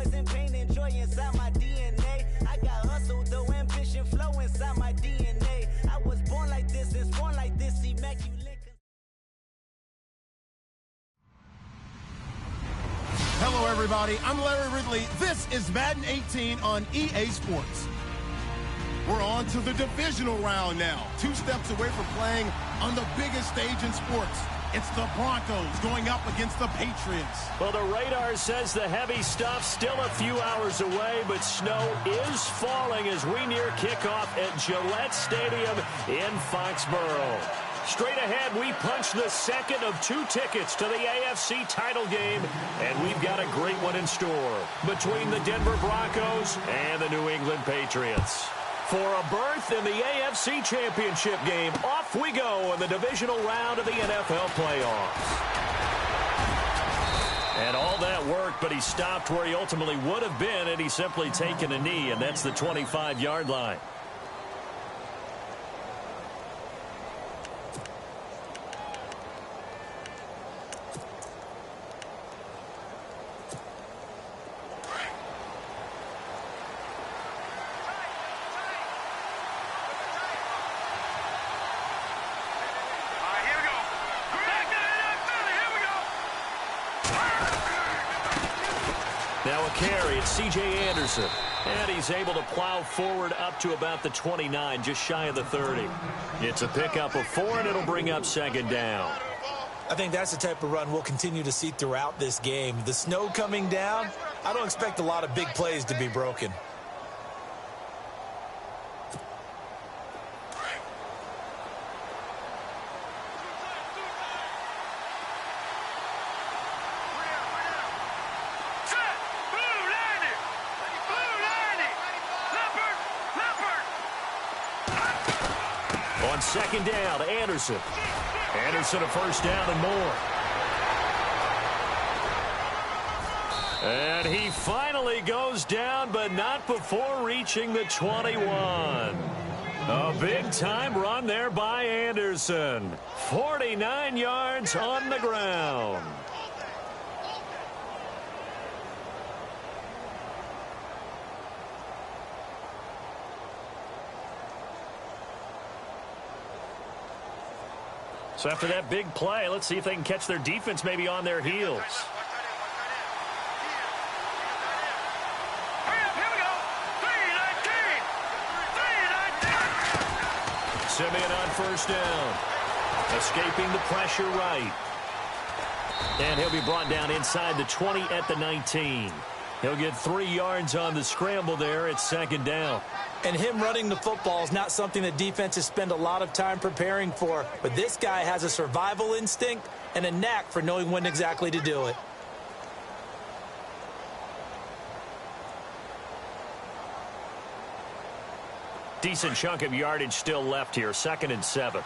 present pain and joy inside my DNA. I got hustle, though ambition flow inside my DNA. I was born like this, and born like this, immaculate. Hello, everybody. I'm Larry Ridley. This is Madden 18 on EA Sports. We're on to the divisional round now. 2 steps away from playing on the biggest stage in sports. It's the Broncos going up against the Patriots. Well, the radar says the heavy stuff still a few hours away, but snow is falling as we near kickoff at Gillette Stadium in Foxborough. Straight ahead, we punch the second of 2 tickets to the AFC title game, and we've got a great one in store between the Denver Broncos and the New England Patriots. For a berth in the AFC Championship game, off we go in the divisional round of the NFL playoffs. And all that worked, but he stopped where he ultimately would have been had he simply taken a knee, and that's the 25-yard line. Now a carry, it's C.J. Anderson. And he's able to plow forward up to about the 29, just shy of the 30. It's a pickup of 4, and it'll bring up second down. I think that's the type of run we'll continue to see throughout this game. The snow coming down, I don't expect a lot of big plays to be broken. On second down, Anderson. Anderson a first down and more. And he finally goes down, but not before reaching the 21. A big-time run there by Anderson. 49 yards on the ground. So after that big play, let's see if they can catch their defense maybe on their heels. Simeon on first down. Escaping the pressure right. And he'll be brought down inside the 20 at the 19. He'll get 3 yards on the scramble there at second down. And him running the football is not something that defenses spend a lot of time preparing for. But this guy has a survival instinct and a knack for knowing when exactly to do it. Decent chunk of yardage still left here. 2nd and 7.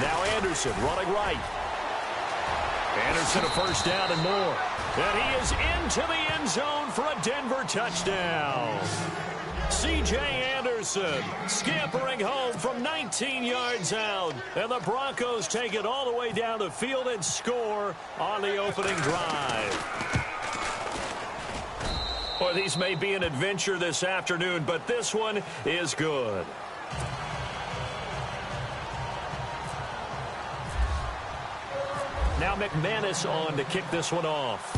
Now Anderson running right. Anderson a first down and more. And he is into the end zone for a Denver touchdown. C.J. Anderson scampering home from 19 yards out. And the Broncos take it all the way down the field and score on the opening drive. Boy, these may be an adventure this afternoon, but this one is good. Now McManus on to kick this one off.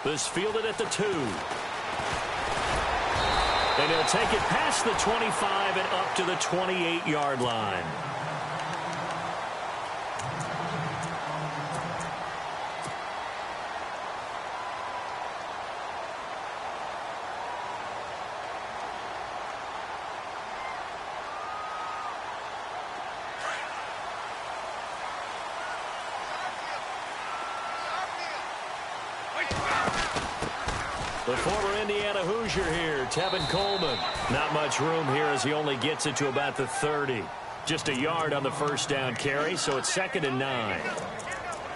This fielded at the 2. And he'll take it past the 25 and up to the 28-yard line. The former Indiana Hoosier here, Tevin Coleman. Not much room here as he only gets it to about the 30. Just a yard on the first down carry, so it's 2nd and 9.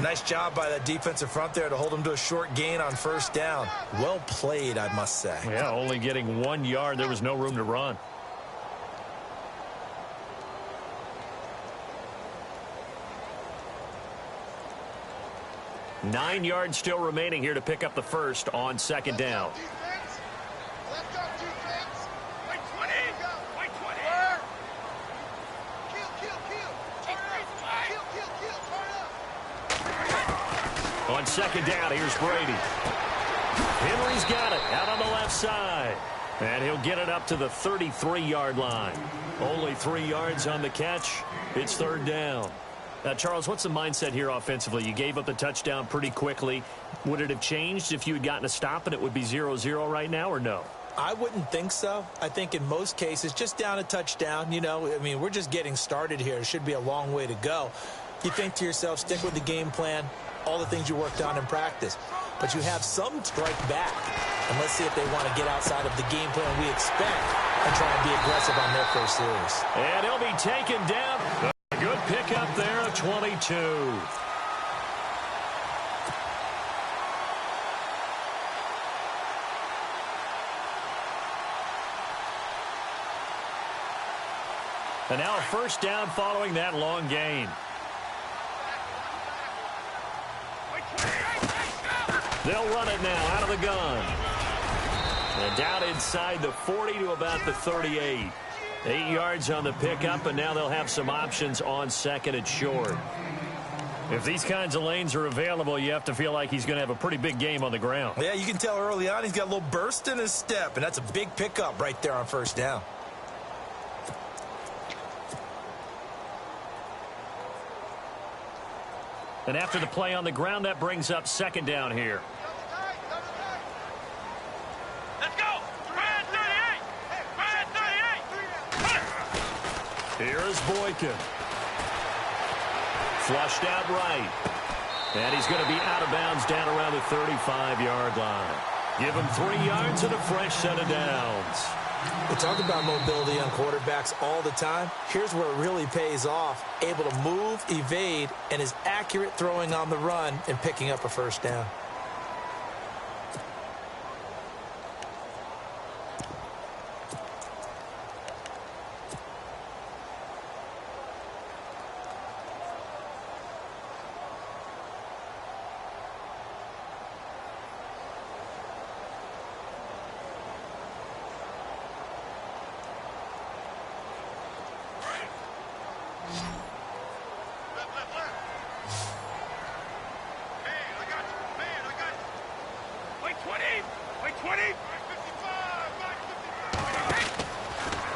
Nice job by that defensive front there to hold him to a short gain on first down. Well played, I must say. Yeah, only getting 1 yard. There was no room to run. Nine yards still remaining here to pick up the first on second down. On second down, here's Brady. Henry's got it out on the left side. And he'll get it up to the 33-yard line. Only 3 yards on the catch. It's third down. Now, Charles, what's the mindset here offensively? You gave up the touchdown pretty quickly. Would it have changed if you had gotten a stop and it would be 0-0 right now, or no? I wouldn't think so. I think in most cases, just down a touchdown, you know, I mean, we're just getting started here. It should be a long way to go. You think to yourself, stick with the game plan, all the things you worked on in practice. But you have some strike back. And let's see if they want to get outside of the game plan we expect and try and be aggressive on their first series. And he'll be taken down. A good pickup there of 22. And now a first down following that long gain. They'll run it now out of the gun. And down inside the 40 to about the 38. 8 yards on the pickup, and now they'll have some options on second and short. If these kinds of lanes are available, you have to feel like he's going to have a pretty big game on the ground. Yeah, you can tell early on he's got a little burst in his step, and that's a big pickup right there on first down. And after the play on the ground, that brings up second down here. Let's go! Brad 38! Brad 38! Here is Boykin. Flushed out right. And he's going to be out of bounds down around the 35-yard line. Give him 3 yards and a fresh set of downs. We talk about mobility on quarterbacks all the time. Here's where it really pays off. Able to move, evade, and is accurate throwing on the run and picking up a first down.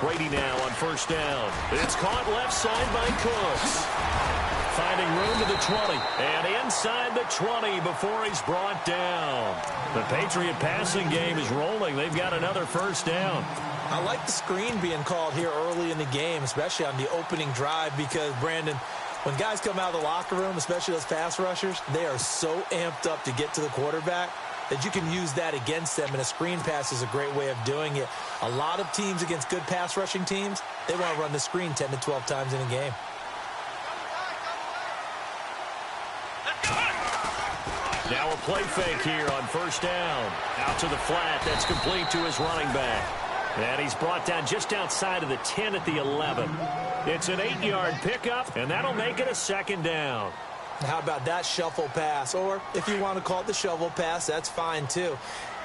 Brady now on first down. It's caught left side by Cooks. Finding room to the 20. And inside the 20 before he's brought down. The Patriot passing game is rolling. They've got another first down. I like the screen being called here early in the game, especially on the opening drive, because, Brandon, when guys come out of the locker room, especially those pass rushers, they are so amped up to get to the quarterback that you can use that against them, and a screen pass is a great way of doing it. A lot of teams against good pass rushing teams, they want to run the screen 10 to 12 times in a game. Now a play fake here on first down. Out to the flat. That's complete to his running back. And he's brought down just outside of the 10 at the 11. It's an 8-yard pickup, and that'll make it a second down. How about that shuffle pass? Or if you want to call it the shovel pass, that's fine too.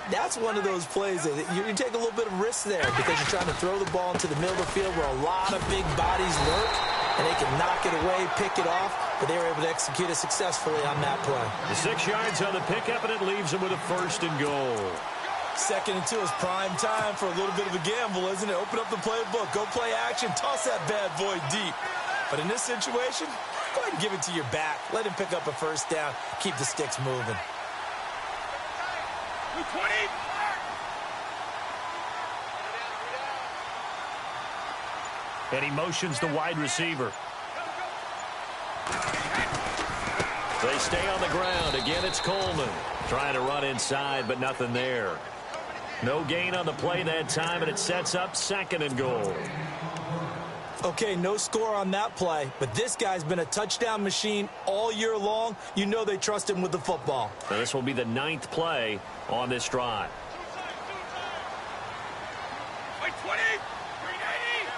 That's one of those plays that you take a little bit of risk there because you're trying to throw the ball into the middle of the field where a lot of big bodies lurk, and they can knock it away, pick it off, but they were able to execute it successfully on that play. The 6 yards on the pickup, and it leaves him with a first and goal. 2nd and 2 is prime time for a little bit of a gamble, isn't it? Open up the playbook, go play action, toss that bad boy deep. But in this situation, go ahead and give it to your back. Let him pick up a first down. Keep the sticks moving. 20. And he motions the wide receiver. They stay on the ground. Again, it's Coleman. Trying to run inside, but nothing there. No gain on the play that time, and it sets up 2nd and goal. Okay, no score on that play, but this guy's been a touchdown machine all year long. You know they trust him with the football. So this will be the 9th play on this drive. Wait, 20, 380,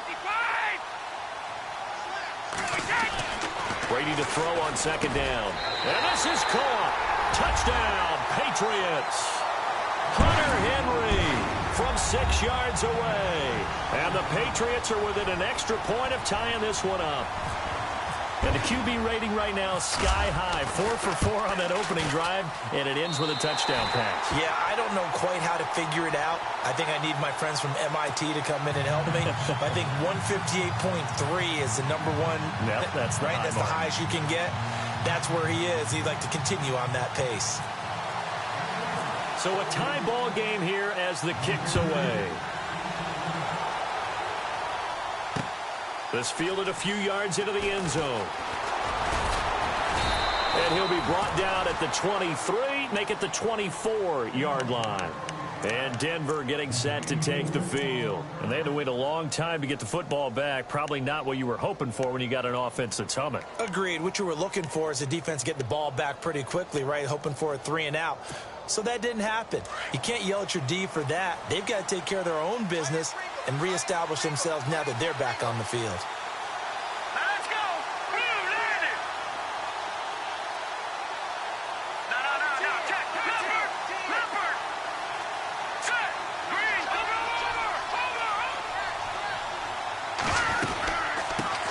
55. Brady to throw on 2nd down. And this is caught. Touchdown, Patriots. Hunter Henry from 6 yards away. And the Patriots are within an extra point of tying this one up. And the QB rating right now is sky high. 4 for 4 on that opening drive, and it ends with a touchdown pass. Yeah, I don't know quite how to figure it out. I think I need my friends from MIT to come in and help me. I think 158.3 is the number one. Yep, that's right. That's the highest you can get. That's where he is. He'd like to continue on that pace. So a tie ball game here as the kick's away. This fielded a few yards into the end zone. And he'll be brought down at the 23, make it the 24-yard line. And Denver getting set to take the field. And they had to wait a long time to get the football back. Probably not what you were hoping for when you got an offense that's humming. Agreed. What you were looking for is the defense getting the ball back pretty quickly, right? Hoping for a 3 and out. So that didn't happen. You can't yell at your D for that. They've got to take care of their own business and reestablish themselves now that they're back on the field. Let's go. Blue landed. No. Check. Leopard. Set. Green. Over.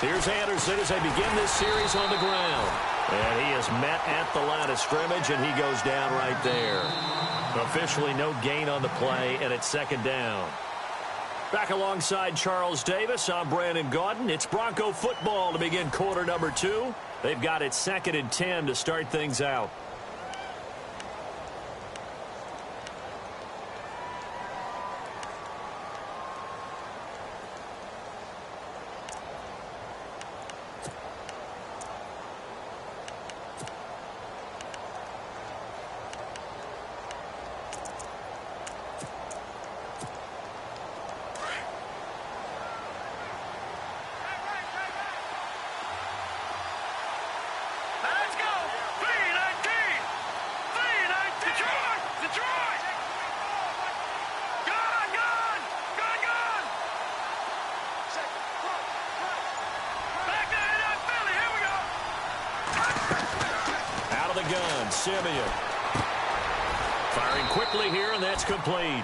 Here's Anderson as they begin this series on the ground. And he is met at the line of scrimmage, and he goes down right there. Officially no gain on the play, and it's 2nd down. Back alongside Charles Davis, I'm Brandon Gaudin. It's Bronco football to begin quarter number 2. They've got it 2nd and 10 to start things out. Simeon. Firing quickly here, and that's complete.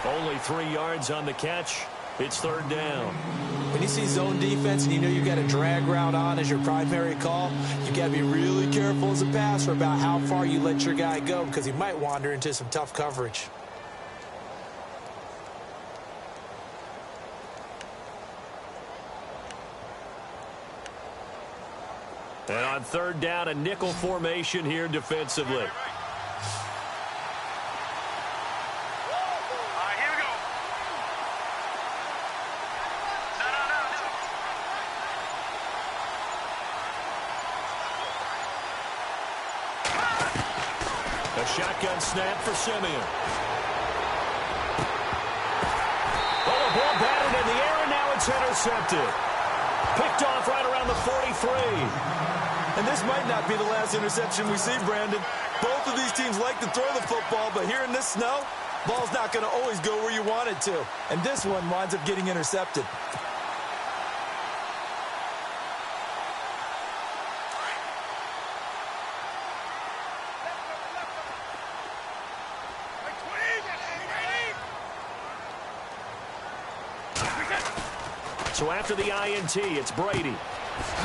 Only 3 yards on the catch. It's 3rd down. When you see zone defense and you know you got a drag route on as your primary call, you got to be really careful as a passer about how far you let your guy go because he might wander into some tough coverage. And on 3rd down, a nickel formation here defensively. All right, here we go. No. A shotgun snap for Simeon. Oh, the ball batted in the air, and now it's intercepted. Picked off right around the 43. And this might not be the last interception we see, Brandon. Both of these teams like to throw the football, but here in this snow, ball's not going to always go where you want it to. And this one winds up getting intercepted. So after the INT, it's Brady.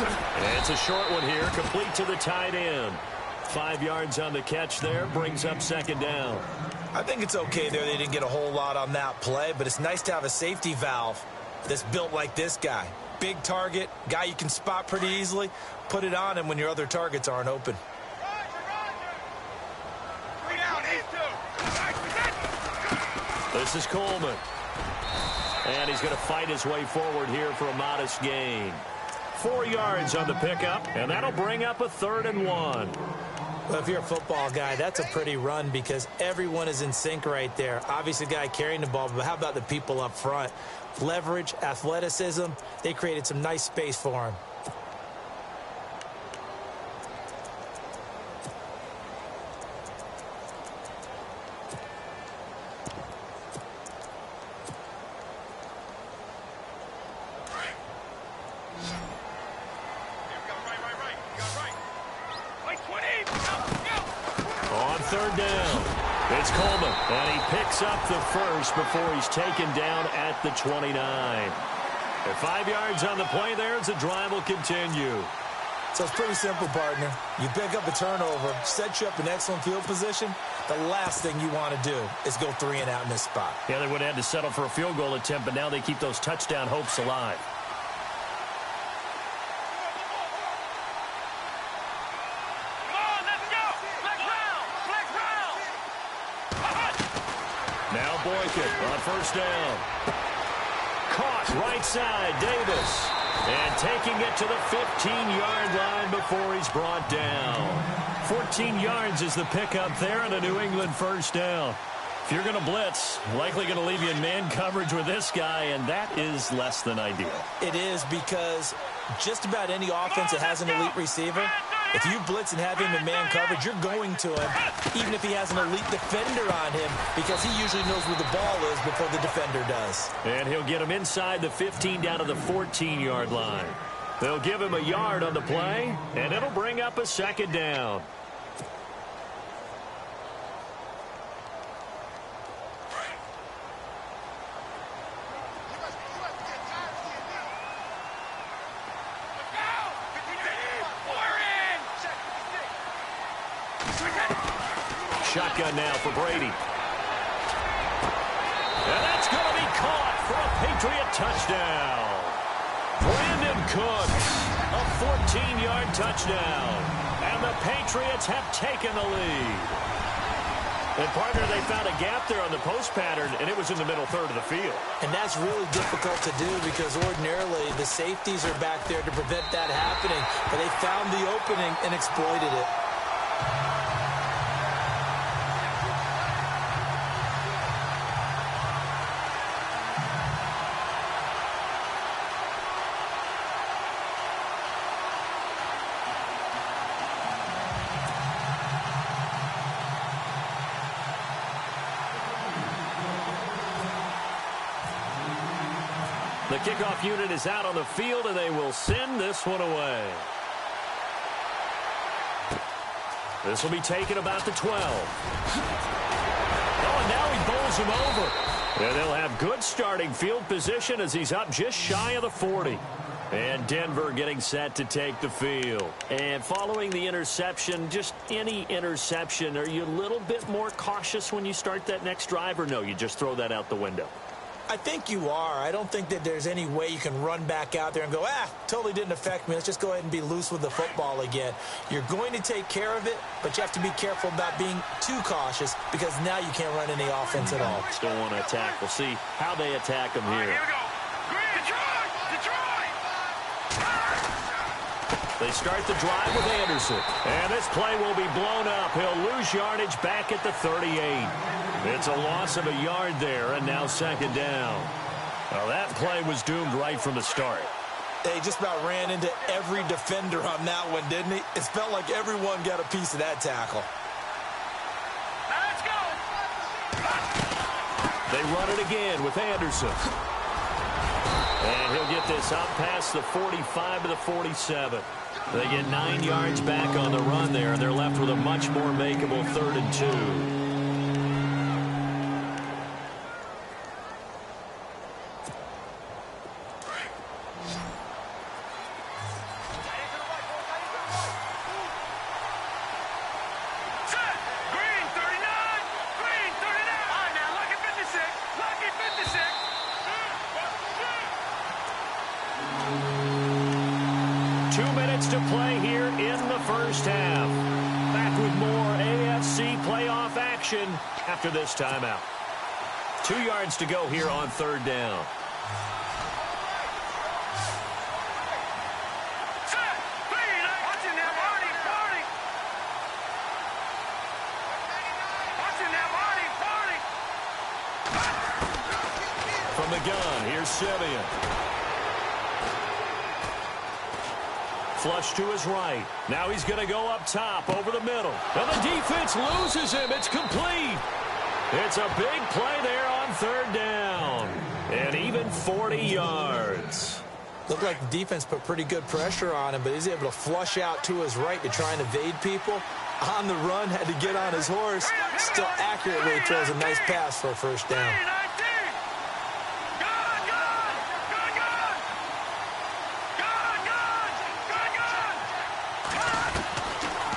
And it's a short one here, complete to the tight end. 5 yards on the catch there, brings up 2nd down. I think it's okay there. They didn't get a whole lot on that play, but it's nice to have a safety valve that's built like this guy. Big target, guy you can spot pretty easily. Put it on him when your other targets aren't open. This is Coleman. And he's going to fight his way forward here for a modest gain. 4 yards on the pickup, and that'll bring up a 3rd and 1. Well, if you're a football guy, that's a pretty run because everyone is in sync right there. Obviously, the guy carrying the ball, but how about the people up front? Leverage, athleticism, they created some nice space for him. Third down. It's Coleman, and he picks up the first before he's taken down at the 29. And 5 yards on the play there as the drive will continue. So it's pretty simple, partner. You pick up a turnover, set you up in excellent field position. The last thing you want to do is go 3 and out in this spot. Yeah, they would have had to settle for a field goal attempt, but now they keep those touchdown hopes alive. Boykin on first down. Caught right side, Davis. And taking it to the 15-yard line before he's brought down. 14 yards is the pickup there and a New England first down. If you're going to blitz, likely going to leave you in man coverage with this guy, and that is less than ideal. It is because just about any offense that has an elite receiver, if you blitz and have him in man coverage, you're going to him, even if he has an elite defender on him, because he usually knows where the ball is before the defender does. And he'll get him inside the 15 down to the 14-yard line. They'll give him a yard on the play, and it'll bring up a second down. Shotgun now for Brady. And that's going to be caught for a Patriot touchdown. Brandon Cooks, a 14-yard touchdown. And the Patriots have taken the lead. And, partner, they found a gap there on the post pattern, and it was in the middle third of the field. And that's really difficult to do because ordinarily the safeties are back there to prevent that happening. But they found the opening and exploited it. The kickoff unit is out on the field, and they will send this one away. This will be taken about the 12. Oh, and now he bowls him over. And they'll have good starting field position as he's up just shy of the 40. And Denver getting set to take the field. And following the interception, just any interception, are you a little bit more cautious when you start that next drive, or no, you just throw that out the window? I think you are. I don't think that there's any way you can run back out there and go, totally didn't affect me. Let's just go ahead and be loose with the football again. You're going to take care of it, but you have to be careful about being too cautious because now you can't run any offense at all. Still want to attack. We'll see how they attack him here. Here we go. Detroit! They start the drive with Anderson. And this play will be blown up. He'll lose yardage back at the 38. It's a loss of a yard there, and now second down. Well, that play was doomed right from the start. They just about ran into every defender on that one, didn't he? It felt like everyone got a piece of that tackle. Now let's go. They run it again with Anderson. And he'll get this up past the 45 to the 47. They get 9 yards back on the run there, and they're left with a much more makeable 3rd and 2. Green 39. All right, now lucky 56. Lucky 56. 2 minutes to play here in the first half. Back with more AFC playoff action after this timeout. 2 yards to go here on 3rd down. Set. Watch it now, Marty. the gun. Here's Simeon. Flush to his right. Now he's going to go up top over the middle. And the defense loses him. It's complete. It's a big play there on third down. And even 40 yards. Looked like the defense put pretty good pressure on him, but he's able to flush out to his right to try and evade people. On the run, had to get on his horse. Still accurately throws a nice pass for a first down.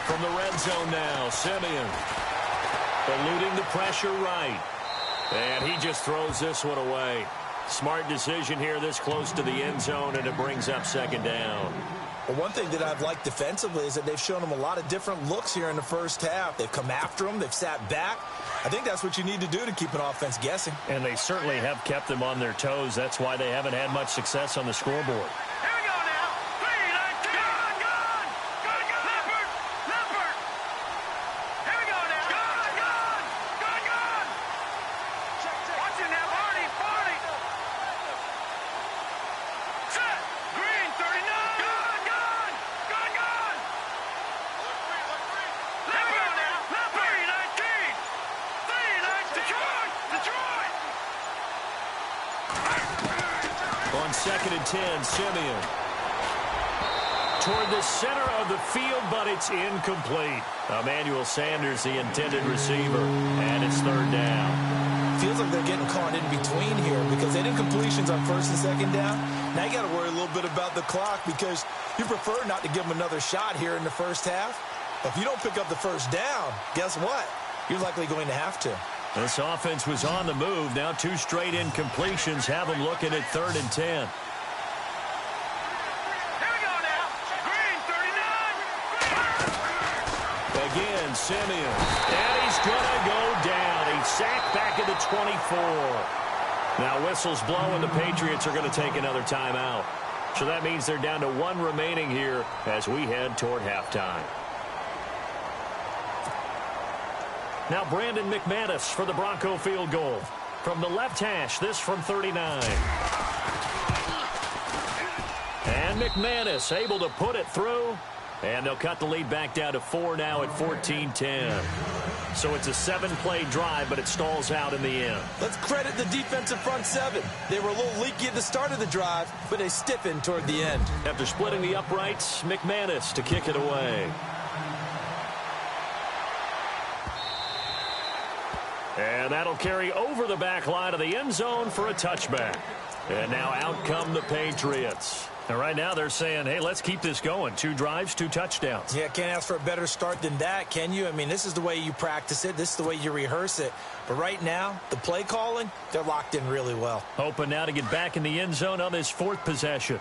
From the red zone now, Simeon. Eluding the pressure right. And he just throws this one away. Smart decision here this close to the end zone, and it brings up second down. Well, one thing that I've liked defensively is that they've shown him a lot of different looks here in the first half. They've come after him. They've sat back. I think that's what you need to do to keep an offense guessing. And they certainly have kept them on their toes. That's why they haven't had much success on the scoreboard. Second and 10, Simeon. Toward the center of the field, but it's incomplete. Emmanuel Sanders, the intended receiver, and it's third down. Feels like they're getting caught in between here because they did completions on first and second down. Now you got to worry a little bit about the clock because you prefer not to give them another shot here in the first half. But if you don't pick up the first down, guess what? You're likely going to have to. This offense was on the move. Now two straight incompletions have them looking at third and 10. Again, Simeon. And he's going to go down. He's sacked back at the 24. Now whistles blow, and the Patriots are going to take another timeout. So that means they're down to one remaining here as we head toward halftime. Now Brandon McManus for the Bronco field goal. From the left hash, this from 39. And McManus able to put it through. And they'll cut the lead back down to 4 now at 14-10. So it's a 7-play drive, but it stalls out in the end. Let's credit the defensive front seven. They were a little leaky at the start of the drive, but they stiffened toward the end. After splitting the uprights, McManus to kick it away. And that'll carry over the back line of the end zone for a touchback. And now out come the Patriots. And right now they're saying, hey, let's keep this going. 2 drives, 2 touchdowns. Yeah, can't ask for a better start than that, can you? I mean, this is the way you practice it. This is the way you rehearse it. But right now, the play calling, they're locked in really well. Hoping now to get back in the end zone on this 4th possession.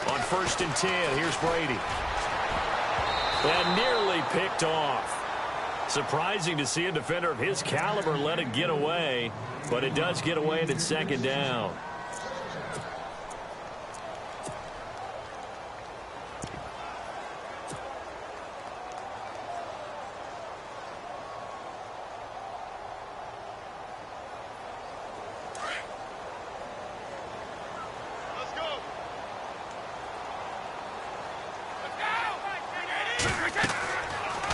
On 1st and 10, here's Brady. And nearly picked off. Surprising to see a defender of his caliber let it get away, but it does get away and it's second down.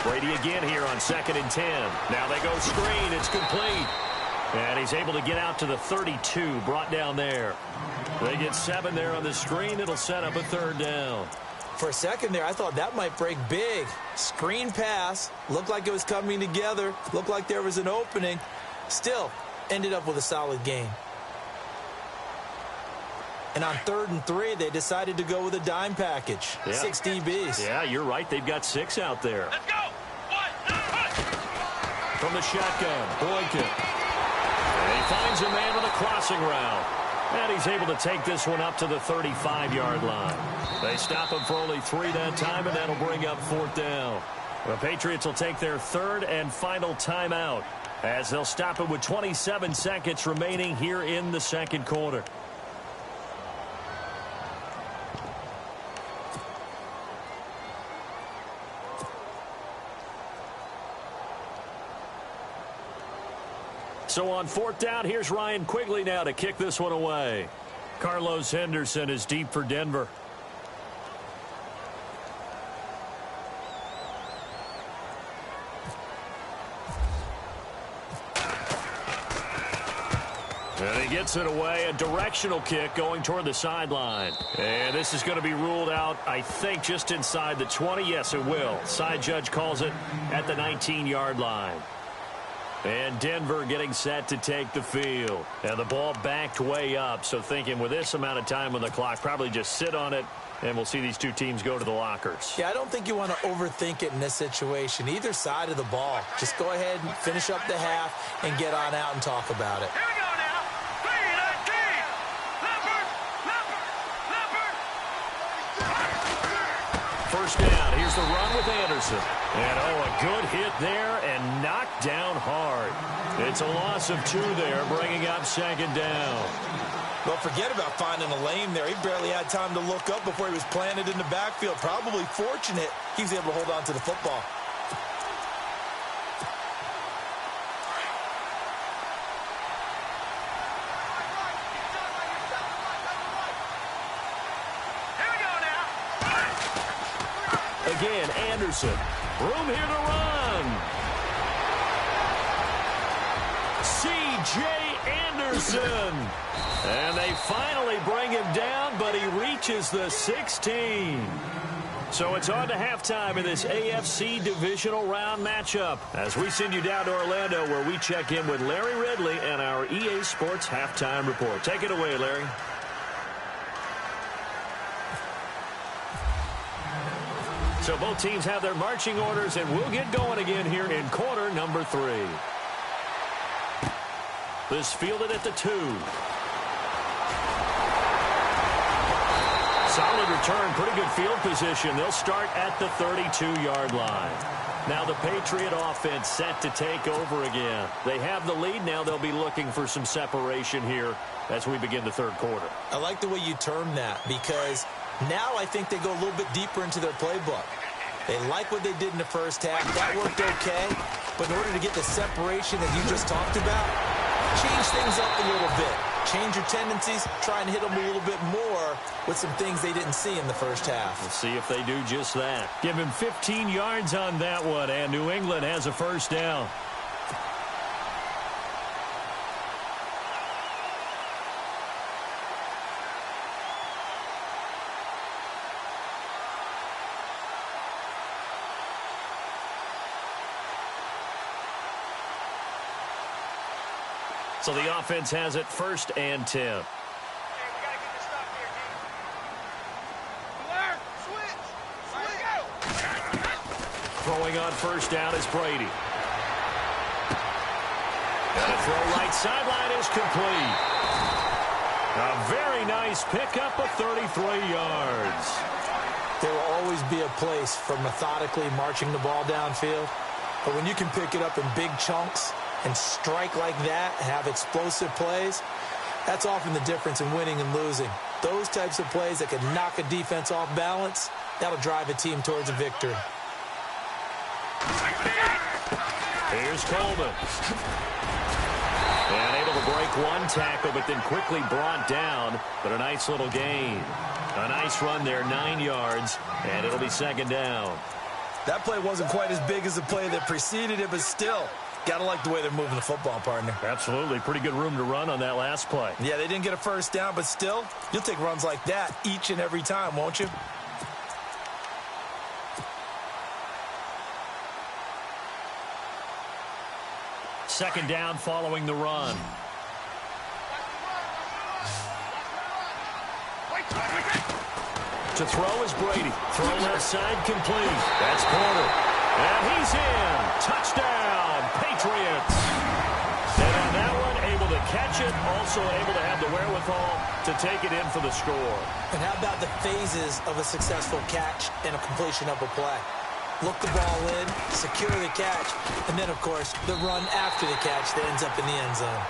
Brady again here on 2nd and 10. Now they go screen. It's complete. And he's able to get out to the 32, brought down there. They get 7 there on the screen. It'll set up a 3rd down. For a second there, I thought that might break big. Screen pass. Looked like it was coming together. Looked like there was an opening. Still, ended up with a solid gain. And on 3rd and 3, they decided to go with a dime package. Yeah. 6 DBs. Yeah, you're right. They've got 6 out there. Let's go. From the shotgun, Boykin. And he finds a man with a crossing route. And he's able to take this one up to the 35-yard line. They stop him for only 3 that time, and that'll bring up 4th down. The Patriots will take their 3rd and final timeout as they'll stop it with 27 seconds remaining here in the 2nd quarter. So on 4th down, here's Ryan Quigley now to kick this one away. Carlos Henderson is deep for Denver. And he gets it away, a directional kick going toward the sideline. And this is going to be ruled out, I think, just inside the 20. Yes, it will. Side judge calls it at the 19-yard line. And Denver getting set to take the field. And the ball backed way up, so thinking with this amount of time on the clock, probably just sit on it, and we'll see these two teams go to the lockers. Yeah, I don't think you want to overthink it in this situation. Either side of the ball. Just go ahead and finish up the half and get on out and talk about it. Here we go now. 319. Leopard. First down. Here's the run with Anderson. And, a good hit there and knocked down hard. It's a loss of 2 there, bringing up 2nd down. Well, forget about finding a lane there. He barely had time to look up before he was planted in the backfield. Probably fortunate he was able to hold on to the football. Again, Anderson. Room here to run. C.J. Anderson. And they finally bring him down, but he reaches the 16. So it's on to halftime in this AFC divisional round matchup as we send you down to Orlando where we check in with Larry Ridley and our EA Sports halftime report. Take it away, Larry. So both teams have their marching orders, and we'll get going again here in quarter number 3. This fielded at the 2. Solid return, pretty good field position. They'll start at the 32-yard line. Now the Patriot offense set to take over again. They have the lead. Now they'll be looking for some separation here as we begin the 3rd quarter. I like the way you term that because now I think they go a little bit deeper into their playbook. They like what they did in the first half. That worked okay. But in order to get the separation that you just talked about, change things up a little bit. Change your tendencies. Try and hit them a little bit more with some things they didn't see in the first half. We'll see if they do just that. Give him 15 yards on that one, and New England has a first down. So the offense has it 1st and 10. Hey, we got to get this stop here, D. Learn. Switch. Throwing on 1st down is Brady. And a throw right sideline is complete. A very nice pickup of 33 yards. There will always be a place for methodically marching the ball downfield. But when you can pick it up in big chunks and strike like that, have explosive plays, that's often the difference in winning and losing. Those types of plays that can knock a defense off balance, that'll drive a team towards a victory. Here's Coleman. And able to break one tackle, but then quickly brought down. But a nice little gain. A nice run there, 9 yards, and it'll be 2nd down. That play wasn't quite as big as the play that preceded it, but still, got to like the way they're moving the football, partner. Absolutely. Pretty good room to run on that last play. Yeah, they didn't get a first down, but still, you'll take runs like that each and every time, won't you? Second down following the run. To throw is Brady. Throw left side complete. That's Porter. And he's in. Touchdown, Patriots. And on that one, able to catch it. Also able to have the wherewithal to take it in for the score. And how about the phases of a successful catch and a completion of a play? Look the ball in, secure the catch, and then, of course, the run after the catch that ends up in the end zone.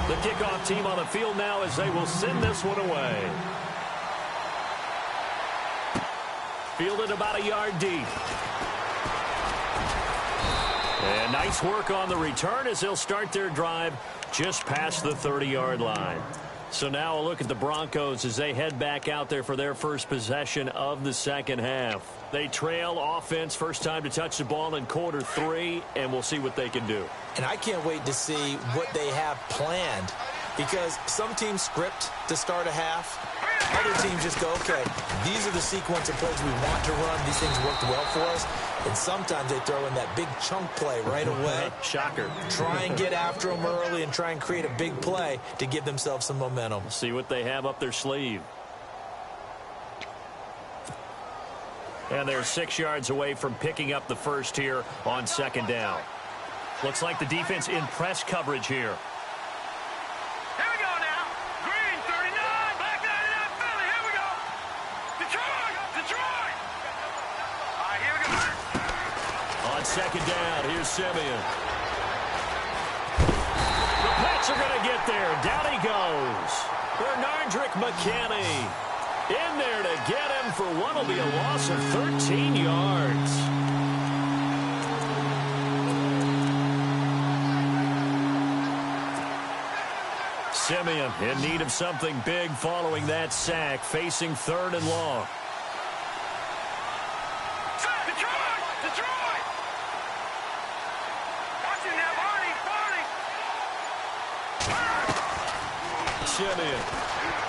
The kickoff team on the field now as they will send this one away. Fielded about a yard deep. And nice work on the return as they'll start their drive just past the 30-yard line. So now a look at the Broncos as they head back out there for their first possession of the second half. They trail offense, first time to touch the ball in quarter 3, and we'll see what they can do. And I can't wait to see what they have planned, because some teams script to start a half. Other teams just go, okay, these are the sequence of plays we want to run. These things worked well for us. And sometimes they throw in that big chunk play right away. Shocker. Try and get after them early and try and create a big play to give themselves some momentum. See what they have up their sleeve. And they're 6 yards away from picking up the first here on second down. Looks like the defense in press coverage here. Here we go now. Green, 39. Black 99, Philly. Here we go. Detroit. Detroit. All right, here we go. On second down, here's Simeon. The Pats are going to get there. Down he goes. Bernardrick McKinney in there to get him for what will be a loss of 13 yards. Simeon in need of something big following that sack, facing third and long. Detroit. Detroit. Watch it now, Barney. Simeon.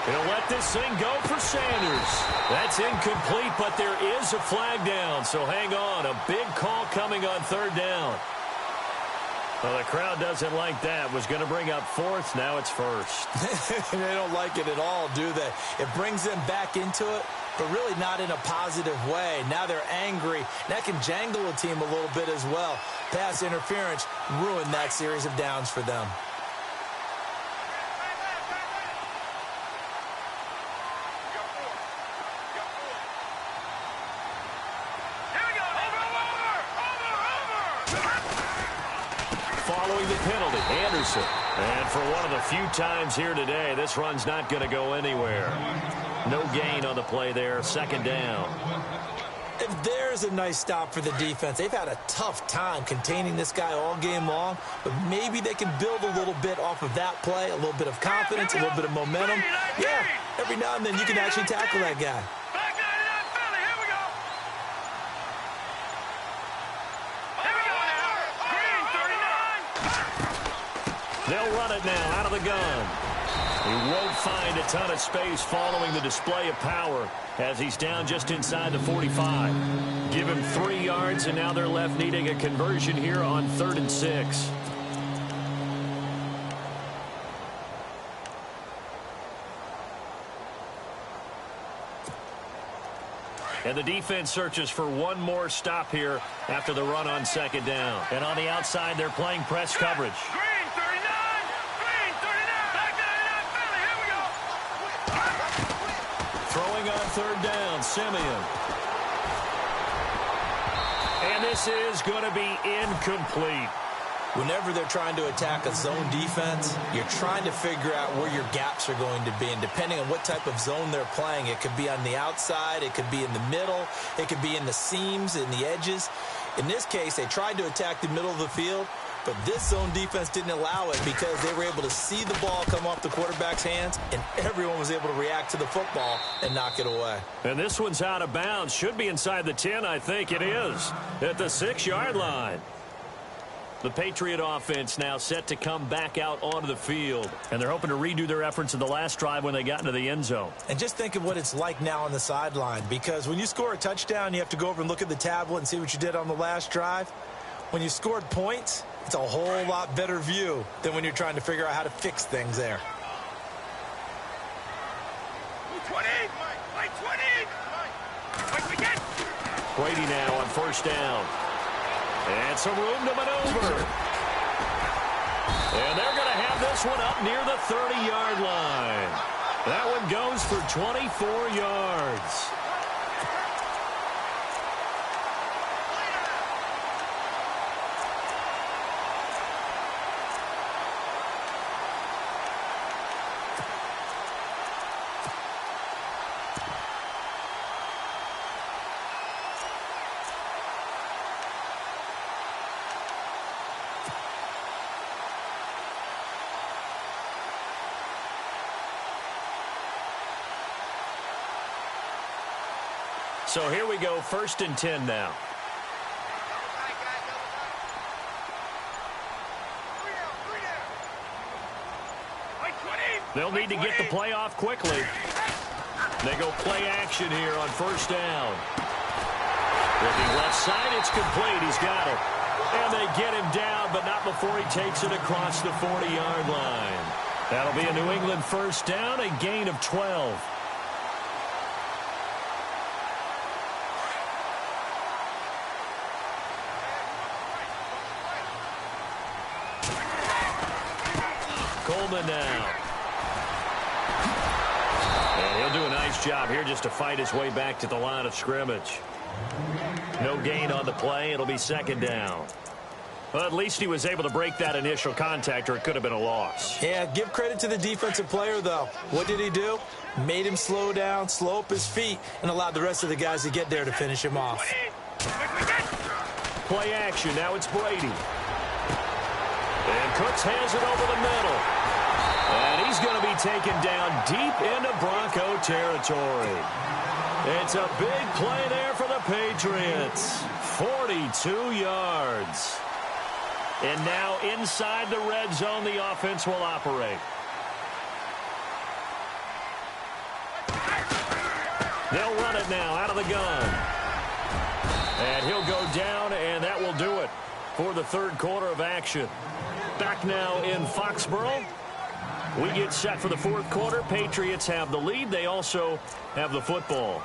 He'll let this thing go for Sanders. That's incomplete, but there is a flag down, so hang on. A big call coming on third down. Well, the crowd doesn't like that. Was going to bring up fourth. Now it's first. They don't like it at all, do they? It brings them back into it, but really not in a positive way. Now they're angry. That can jangle a team a little bit as well. Pass interference ruined that series of downs for them. Following the penalty, Anderson. And for one of the few times here today, this run's not going to go anywhere. No gain on the play there, second down. If there's a nice stop for the defense, they've had a tough time containing this guy all game long, but maybe they can build a little bit off of that play, a little bit of confidence, a little bit of momentum. Yeah, every now and then you can actually tackle that guy. Black 99, Philly. Here we go. Here we go now. Green, 39. They'll run it now out of the gun. He won't find a ton of space following the display of power as he's down just inside the 45. Give him 3 yards, and now they're left needing a conversion here on 3rd and 6. And the defense searches for one more stop here after the run on second down. And on the outside, they're playing press coverage. Green, 39. Green, 39. Black 99, Philly. Here we go. Throwing on third down, Simeon. And this is going to be incomplete. Whenever they're trying to attack a zone defense, you're trying to figure out where your gaps are going to be. And depending on what type of zone they're playing, it could be on the outside, it could be in the middle, it could be in the seams, in the edges. In this case, they tried to attack the middle of the field, but this zone defense didn't allow it because they were able to see the ball come off the quarterback's hands, and everyone was able to react to the football and knock it away. And this one's out of bounds. Should be inside the 10, I think it is, at the 6-yard line. The Patriot offense now set to come back out onto the field. And they're hoping to redo their efforts in the last drive when they got into the end zone. And just think of what it's like now on the sideline, because when you score a touchdown, you have to go over and look at the tablet and see what you did on the last drive. When you scored points, it's a whole lot better view than when you're trying to figure out how to fix things there. 20. Like 20. Like we get. Brady now on first down. And some room to maneuver. And they're going to have this one up near the 30-yard line. That one goes for 24 yards. So here we go, 1st and 10 now. They'll need to get the play off quickly. They go play action here on 1st down. Looking left side, it's complete. He's got it. And they get him down, but not before he takes it across the 40-yard line. That'll be a New England 1st down, a gain of 12. Coleman now. And he'll do a nice job here just to fight his way back to the line of scrimmage. No gain on the play. It'll be 2nd down. Well, at least he was able to break that initial contact, or it could have been a loss. Yeah, give credit to the defensive player, though. What did he do? Made him slow down, slow up his feet, and allowed the rest of the guys to get there to finish him off. Play action. Now it's Brady. And Cooks has it over the middle. And he's going to be taken down deep into Bronco territory. It's a big play there for the Patriots. 42 yards. And now inside the red zone, the offense will operate. They'll run it now out of the gun. And he'll go down, and that will do it for the 3rd quarter of action. Back now in Foxborough. We get set for the 4th quarter. Patriots have the lead. They also have the football.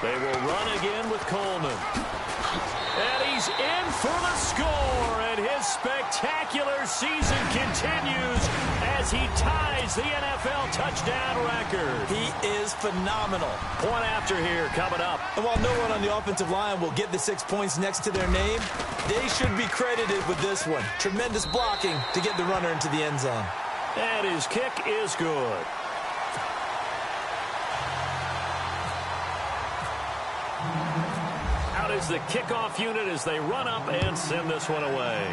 They will run again with Coleman. And he's in for the score. And his spectacular season continues as he ties the NFL touchdown record. He is phenomenal. Point after here coming up. And while no one on the offensive line will get the 6 points next to their name, they should be credited with this one. Tremendous blocking to get the runner into the end zone. And his kick is good. Out is the kickoff unit as they run up and send this one away.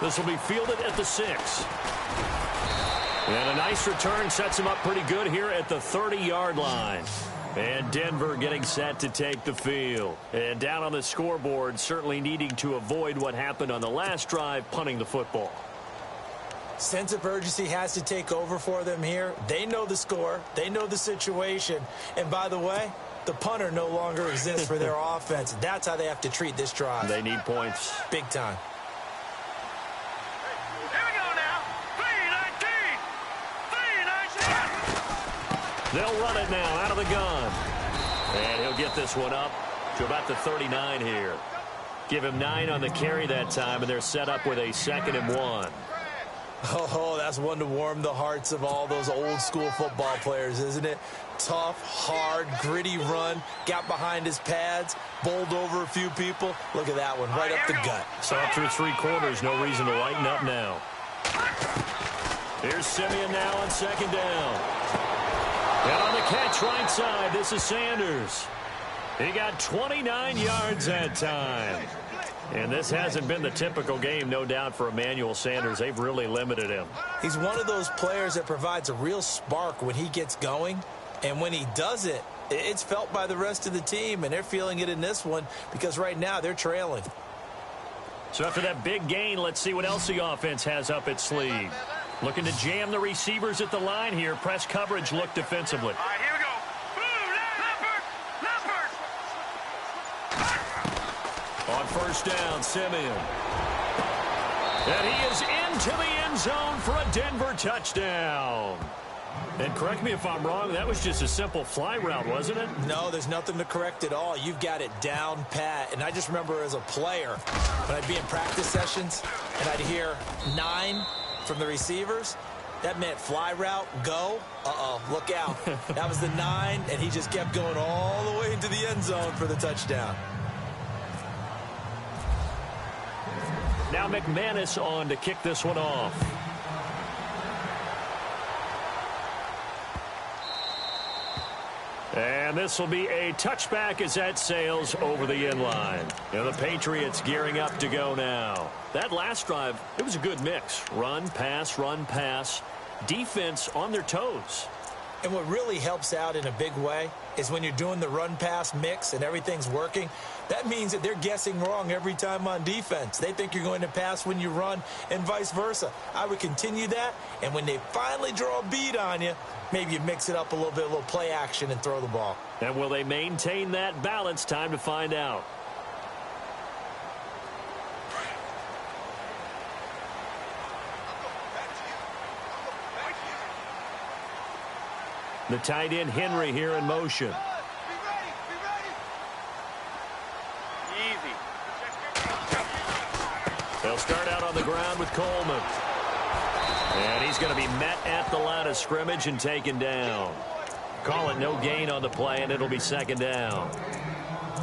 This will be fielded at the 6. And a nice return sets him up pretty good here at the 30-yard line. And Denver getting set to take the field. And down on the scoreboard, certainly needing to avoid what happened on the last drive, punting the football. Sense of urgency has to take over for them here. They know the score. They know the situation. And by the way, the punter no longer exists for their offense. That's how they have to treat this drive. They need points. Big time. Here we go now. 3-19. They'll run it now out of the gun. And he'll get this one up to about the 39 here. Give him 9 on the carry that time, and they're set up with a 2nd and 1. Oh, that's one to warm the hearts of all those old school football players, isn't it? Tough, hard, gritty run. Got behind his pads, bowled over a few people. Look at that one, right up the gut. So up through 3 quarters, no reason to lighten up now. Here's Simeon now on 2nd down. And on the catch right side, this is Sanders. He got 29 yards that time. And this hasn't been the typical game, no doubt, for Emmanuel Sanders. They've really limited him. He's one of those players that provides a real spark when he gets going. And when he does it, it's felt by the rest of the team. And they're feeling it in this one because right now they're trailing. So after that big gain, let's see what else the offense has up its sleeve. Looking to jam the receivers at the line here. Press coverage look defensively. All right, here we go. On 1st down, Simeon. And he is into the end zone for a Denver touchdown. And correct me if I'm wrong, that was just a simple fly route, wasn't it? No, there's nothing to correct at all. You've got it down pat. And I just remember as a player, when I'd be in practice sessions and I'd hear 9 from the receivers, that meant fly route, go. Uh-oh, look out. That was the 9, and he just kept going all the way into the end zone for the touchdown. Now McManus on to kick this one off. And this will be a touchback as that sails over the inline. The Patriots gearing up to go now. That last drive, it was a good mix. Run, pass, defense on their toes. And what really helps out in a big way is when you're doing the run-pass mix and everything's working, that means that they're guessing wrong every time on defense. They think you're going to pass when you run and vice versa. I would continue that, and when they finally draw a beat on you, maybe you mix it up a little bit, a little play action and throw the ball. And will they maintain that balance? Time to find out. The tight end Henry here in motion. Easy. They'll start out on the ground with Coleman. And he's going to be met at the line of scrimmage and taken down. Call it no gain on the play, and it'll be second down.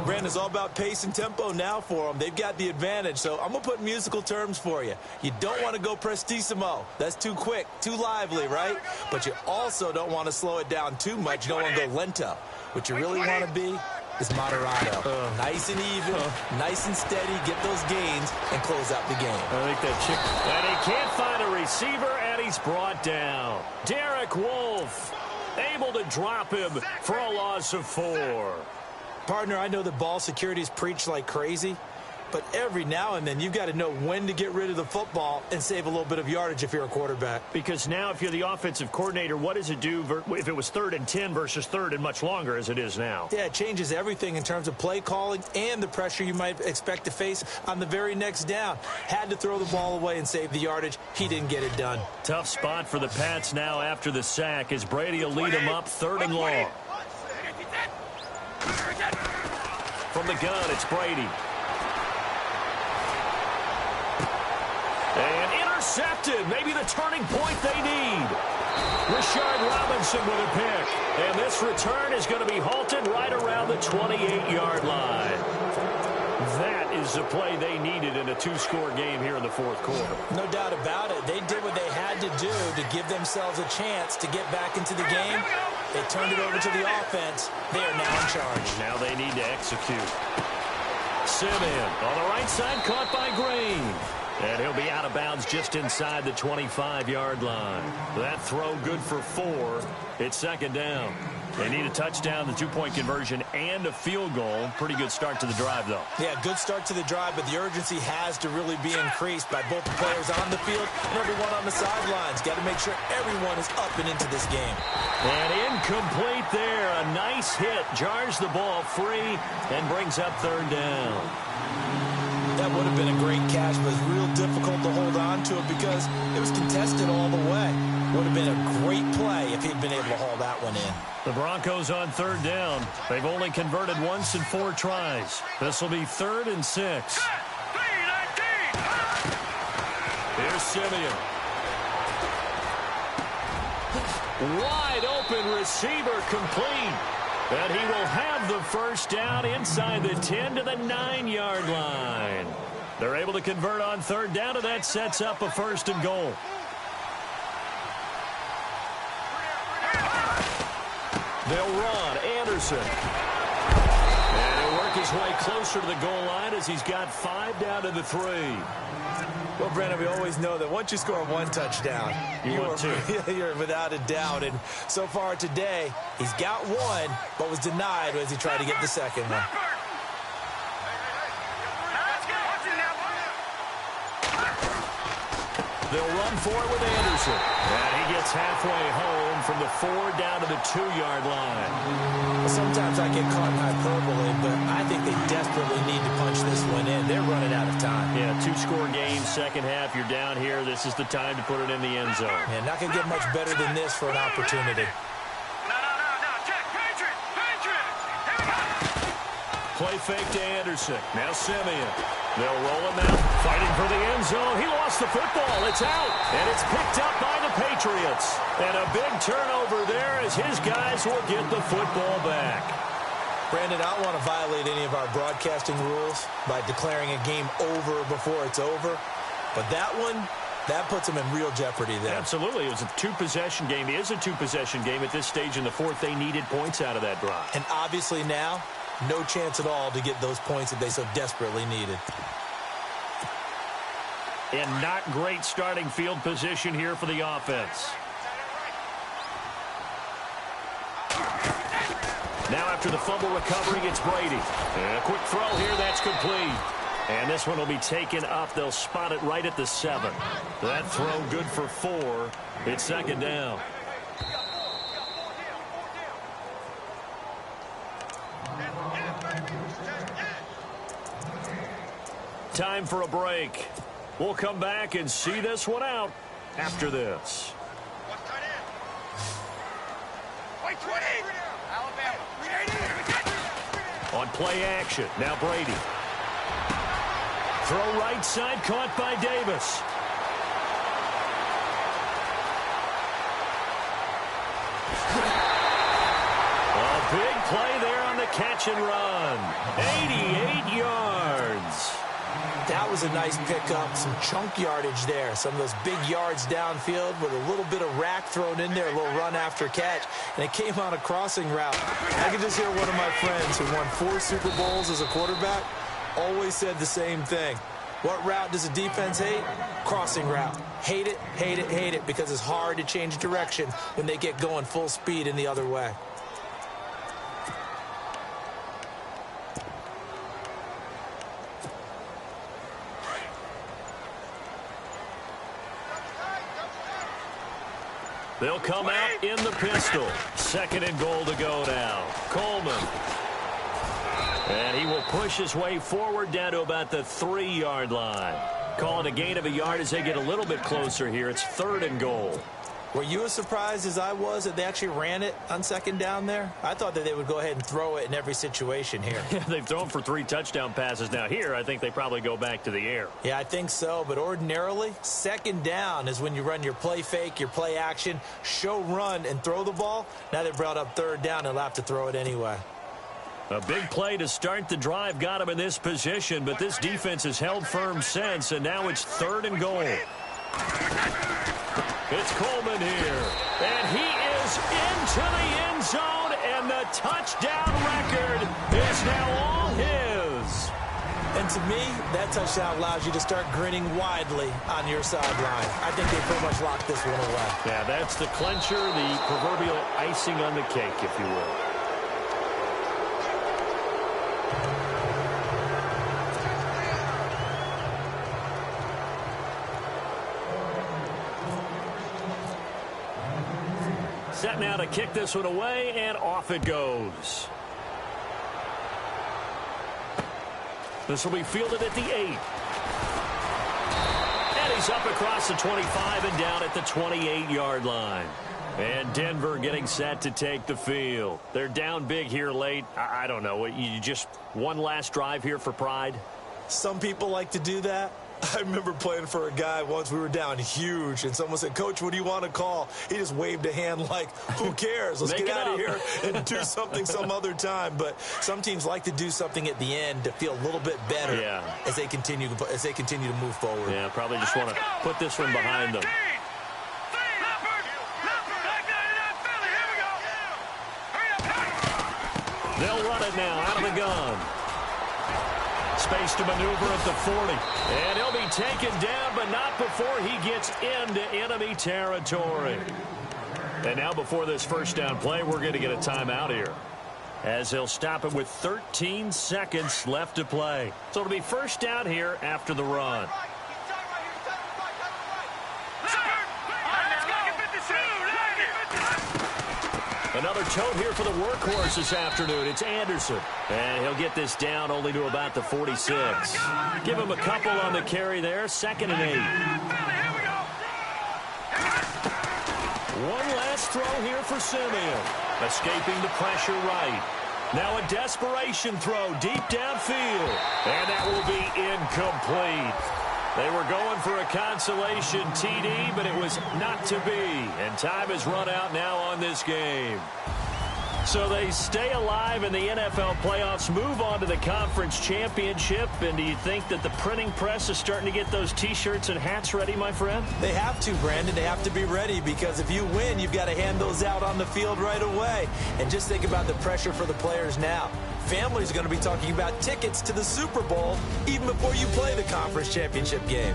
Brandon, it's all about pace and tempo now for them. They've got the advantage, so I'm going to put musical terms for you. You don't want to go prestissimo. That's too quick, too lively, right? But you also don't want to slow it down too much. You don't want to go lento. What you really want to be is moderato. Nice and even, nice and steady, get those gains, and close out the game. I think that chick... And he can't find a receiver, and he's brought down. Derek Wolfe able to drop him for a loss of 4. Partner, I know that ball security is preached like crazy, but every now and then you've got to know when to get rid of the football and save a little bit of yardage if you're a quarterback. Because now if you're the offensive coordinator, what does it do if it was 3rd and 10 versus 3rd and much longer as it is now? Yeah, it changes everything in terms of play calling and the pressure you might expect to face on the very next down. Had to throw the ball away and save the yardage. He didn't get it done. Tough spot for the Pats now after the sack as Brady will lead them up 3rd and long. From the gun, it's Brady. And intercepted. Maybe the turning point they need. Rashard Robinson with a pick. And this return is going to be halted right around the 28-yard line. That is the play they needed in a 2-score game here in the 4th quarter. No doubt about it. They did what they had to do to give themselves a chance to get back into the game. They turned it over to the offense. They are now in charge. Now they need to execute. Simeon on the right side, caught by Green. And he'll be out of bounds just inside the 25-yard line. That throw good for 4. It's second down. They need a touchdown, the 2-point conversion, and a field goal. Pretty good start to the drive, though. Yeah, good start to the drive, but the urgency has to really be increased by both the players on the field and everyone on the sidelines. Got to make sure everyone is up and into this game. And incomplete there. A nice hit. Jars the ball free and brings up 3rd down. That would have been a great catch, but it's real difficult to hold on to it because it was contested all the way. Would have been a great play if he'd been able to haul that one in. The Broncos on 3rd down. They've only converted once in 4 tries. This will be 3rd and 6. Here's Simeon. Wide open receiver complete. And he will have the first down inside the 10 to the 9-yard line. They're able to convert on 3rd down, and that sets up a 1st and goal. They'll run. Anderson. And he'll work his way closer to the goal line as he's got 5 down to the 3. Well, Brandon, we always know that once you score 1 touchdown, you're without a doubt. And so far today, he's got 1, but was denied as he tried to get the second one. They'll run for it with Anderson. And he gets halfway home from the 4 down to the 2-yard line. Well, sometimes I get caught in hyperbole, but I think they desperately need to punch this one in. They're running out of time. Yeah, 2-score game, second half. You're down here. This is the time to put it in the end zone. Yeah, not going to get much better than this for an opportunity. Play fake to Anderson. Now Simeon. They'll roll him out. Fighting for the end zone. He lost the football. It's out. And it's picked up by the Patriots. And a big turnover there as his guys will get the football back. Brandon, I don't want to violate any of our broadcasting rules by declaring a game over before it's over. But that one That puts them in real jeopardy there. Absolutely. It was a two-possession game. It is a two-possession game at this stage in the fourth. They needed points out of that drive. And obviously now, no chance at all to get those points that they so desperately needed. And not great starting field position here for the offense. Now after the fumble recovery, it's Brady. And a quick throw here, that's complete. And this one will be taken up. They'll spot it right at the 7. That throw good for 4. It's second down. Time for a break. We'll come back and see this one out after this. On play action, now Brady. Throw right side, caught by Davis. A big play there on the catch and run. 88 yards. That was a nice pickup, some chunk yardage there. Some of those big yards downfield with a little bit of rack thrown in there, a little run after catch, and it came on a crossing route. I can just hear one of my friends who won 4 Super Bowls as a quarterback always said the same thing. What route does a defense hate? Crossing route. Hate it, hate it, hate it, because it's hard to change direction when they get going full speed in the other way. They'll come out in the pistol. Second and goal to go now. Coleman. And he will push his way forward down to about the 3-yard line. Calling a gain of a yard as they get a little bit closer here. It's third and goal. Were you as surprised as I was that they actually ran it on second down there? I thought that they would go ahead and throw it in every situation here. Yeah, they've thrown for 3 touchdown passes. Now here, I think they probably go back to the air. Yeah, I think so. But ordinarily, second down is when you run your play fake, your play action, show run, and throw the ball. Now they've brought up third down. They'll have to throw it anyway. A big play to start the drive got him in this position, but this defense has held firm since, and now it's third and goal. It's Coleman here, and he is into the end zone, and the touchdown record is now all his. And to me, that touchdown allows you to start grinning widely on your sideline. I think they pretty much locked this one away. Yeah, that's the clincher, the proverbial icing on the cake, if you will. Set now to kick this one away, and off it goes. This will be fielded at the 8. And he's up across the 25 and down at the 28-yard line. And Denver getting set to take the field. They're down big here late. I don't know. You just one last drive here for pride? Some people like to do that. I remember playing for a guy once. We were down huge, and someone said, "Coach, what do you want to call?" He just waved a hand like, who cares? Let's get out of here and do something some other time. But some teams like to do something at the end to feel a little bit better as they continue to move forward. Yeah, probably just want to put this one behind them. They'll run it now out of the gun. Space to maneuver at the 40. And he'll be taken down, but not before he gets into enemy territory. And now before this first down play, we're going to get a timeout here, as they'll stop it with 13 seconds left to play. So it'll be first down here after the run. Another tote here for the workhorse this afternoon. It's Anderson. And he'll get this down only to about the 46. Give him a couple on the carry there. Second and 8. One last throw here for Simeon. Escaping the pressure right. Now a desperation throw deep downfield. And that will be incomplete. They were going for a consolation TD, but it was not to be. And time has run out now on this game. So they stay alive in the NFL playoffs, move on to the conference championship, and do you think that the printing press is starting to get those T-shirts and hats ready, my friend? They have to, Brandon. They have to be ready because if you win, you've got to hand those out on the field right away. And just think about the pressure for the players now. Families are going to be talking about tickets to the Super Bowl even before you play the conference championship game.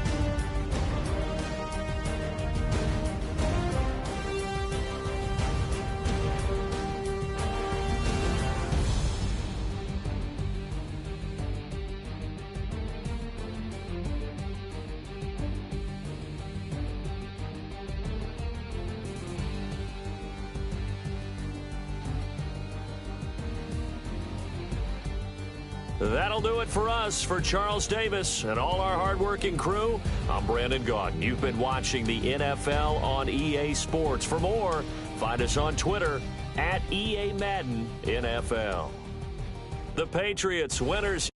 That'll do it for us. For Charles Davis and all our hardworking crew, I'm Brandon Gaudin. You've been watching the NFL on EA Sports. For more, find us on Twitter @EA Madden NFL. The Patriots winners